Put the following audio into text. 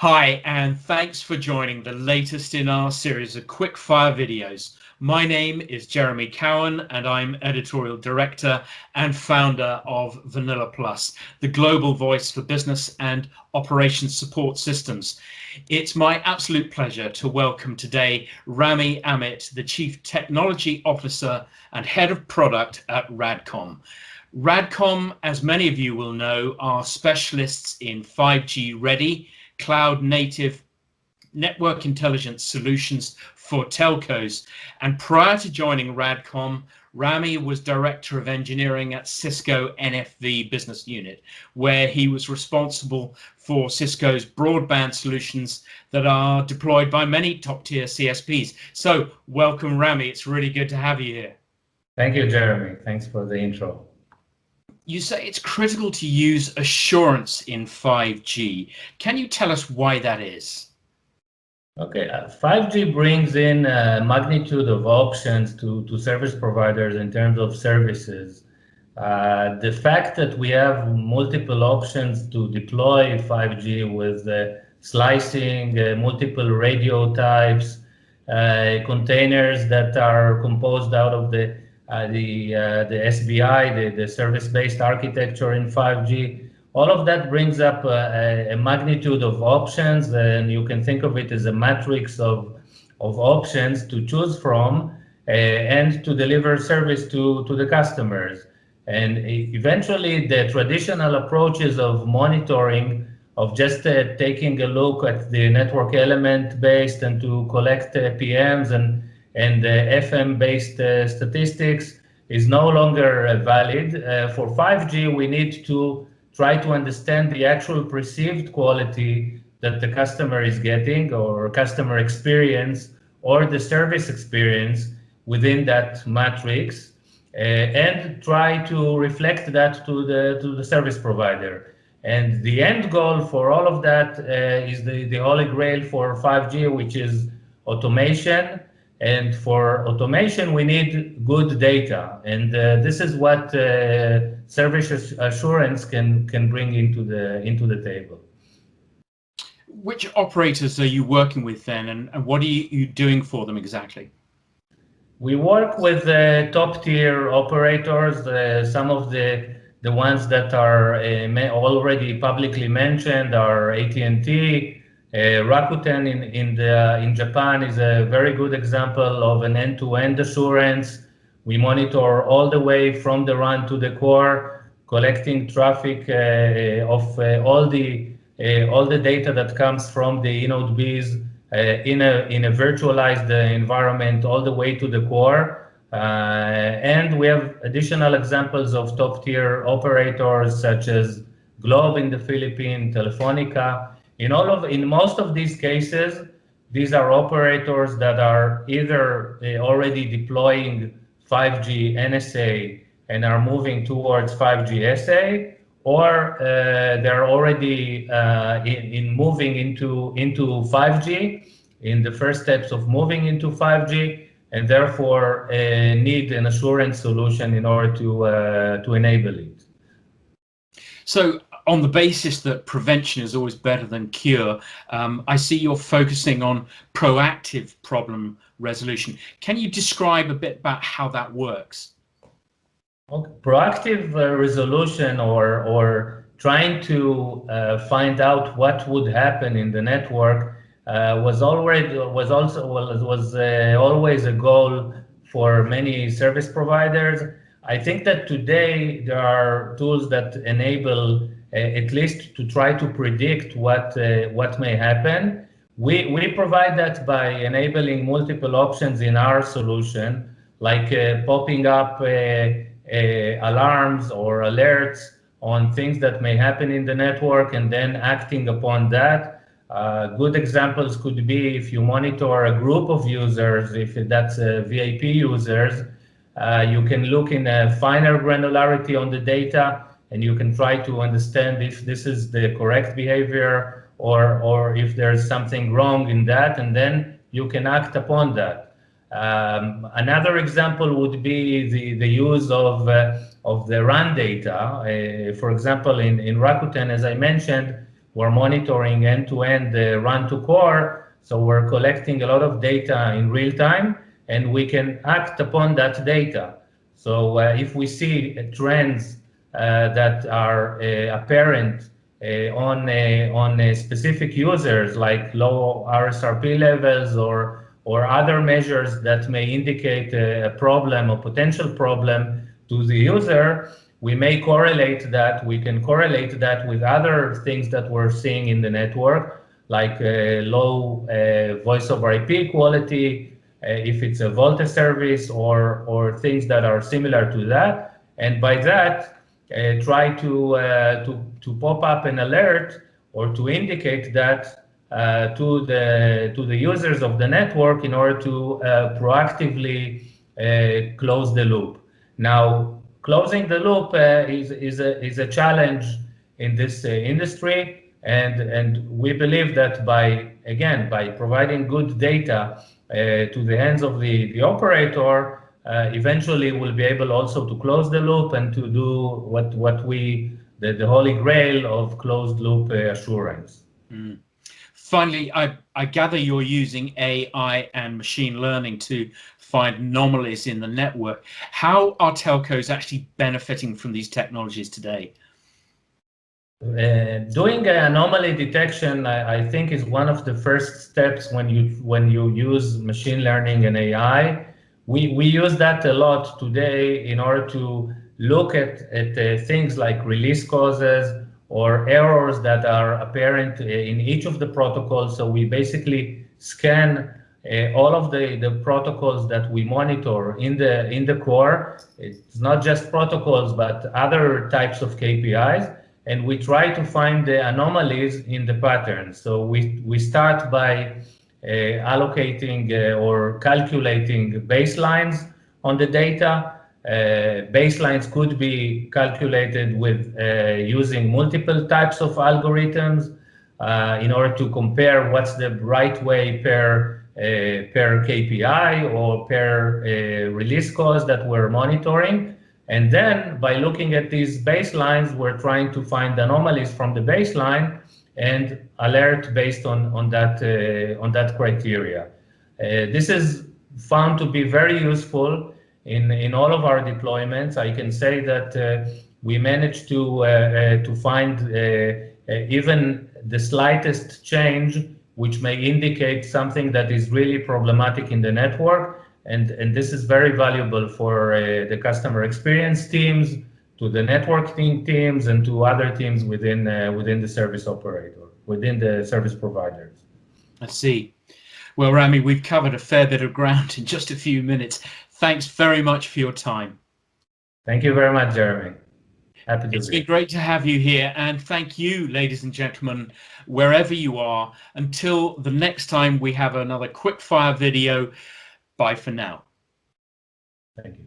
Hi, and thanks for joining the latest in our series of quickfire videos. My name is Jeremy Cowan, and I'm editorial director and founder of VanillaPlus, the global voice for business and operations support systems. It's my absolute pleasure to welcome today Rami Amit, the Chief Technology Officer and Head of Product at RADCOM. RADCOM, as many of you will know, are specialists in 5G ready, cloud native network intelligence solutions for telcos. And prior to joining RADCOM, Rami was Director of Engineering at Cisco NFV Business Unit, where he was responsible for Cisco's broadband solutions that are deployed by many top-tier CSPs. So welcome, Rami. It's really good to have you here. Thank you, Jeremy. Thanks for the intro. You say it's critical to use assurance in 5G. Can you tell us why that is? Okay, 5G brings in a magnitude of options to service providers in terms of services. The fact that we have multiple options to deploy 5G with slicing, multiple radio types, containers that are composed out of the SBI, the service-based architecture in 5G, all of that brings up a magnitude of options, and you can think of it as a matrix of options to choose from and to deliver service to the customers. And eventually, the traditional approaches of monitoring, of just taking a look at the network element based and to collect PMs and FM-based statistics is no longer valid. For 5G, we need to try to understand the actual perceived quality that the customer is getting, or customer experience, or the service experience within that matrix, and try to reflect that to the service provider. And the end goal for all of that is the holy grail for 5G, which is automation. And for automation, we need good data, and this is what service assurance can bring into the table. Which operators are you working with then, and what are you doing for them exactly? We work with top-tier operators. Some of the ones that are already publicly mentioned are AT&T. Rakuten in Japan is a very good example of an end-to-end assurance. We monitor all the way from the RAN to the core, collecting traffic of all the data that comes from the eNode Bs in a virtualized environment all the way to the core. And we have additional examples of top-tier operators such as Globe in the Philippines, Telefonica. In most of these cases, these are operators that are either already deploying 5G NSA and are moving towards 5G SA, or they're already in moving into 5G, in the first steps of moving into 5G, and therefore need an assurance solution in order to enable it. So, on the basis that prevention is always better than cure, I see you're focusing on proactive problem resolution. Can you describe a bit about how that works? Okay. Proactive resolution, or trying to find out what would happen in the network, was always a goal for many service providers. I think that today there are tools that enable at least to try to predict what may happen. We provide that by enabling multiple options in our solution, like popping up alarms or alerts on things that may happen in the network and then acting upon that. Good examples could be if you monitor a group of users, if that's VIP users, you can look in a finer granularity on the data, and you can try to understand if this is the correct behavior or if there's something wrong in that, and then you can act upon that. Another example would be the use of the RAN data. For example, in Rakuten, as I mentioned, we're monitoring end-to-end run to core. So we're collecting a lot of data in real time, and we can act upon that data. So if we see trends that are apparent on specific users, like low RSRP levels or other measures that may indicate a problem or potential problem to the user, we may correlate that. We can correlate that with other things that we're seeing in the network, like low voice over IP quality, if it's a Volta service or things that are similar to that. And by that, try to pop up an alert or to indicate that to the users of the network in order to proactively close the loop. Now, closing the loop is a challenge in this industry, and we believe that by providing good data to the hands of the operator, eventually we'll be able also to close the loop and to do the holy grail of closed loop assurance. Mm. Finally, I gather you're using AI and machine learning to find anomalies in the network. How are telcos actually benefiting from these technologies today? Doing anomaly detection, I think, is one of the first steps when you use machine learning and AI. We use that a lot today in order to look at things like release causes or errors that are apparent in each of the protocols. So we basically scan all of the protocols that we monitor in the core. It's not just protocols, but other types of KPIs. And we try to find the anomalies in the pattern. So we start by allocating or calculating baselines on the data. Baselines could be calculated with using multiple types of algorithms in order to compare what's the right way per KPI or per release cause that we're monitoring. And then by looking at these baselines, we're trying to find anomalies from the baseline and alert based on that criteria. This is found to be very useful in all of our deployments. I can say that we managed to find even the slightest change, which may indicate something that is really problematic in the network. And this is very valuable for the customer experience teams, to the networking teams, and to other teams within the service operator, within the service providers. I see. Well, Rami, we've covered a fair bit of ground in just a few minutes. Thanks very much for your time. Thank you very much, Jeremy. Happy to It's be. been great to have you here, and thank you, ladies and gentlemen, wherever you are. Until the next time we have another quickfire video, bye for now. Thank you.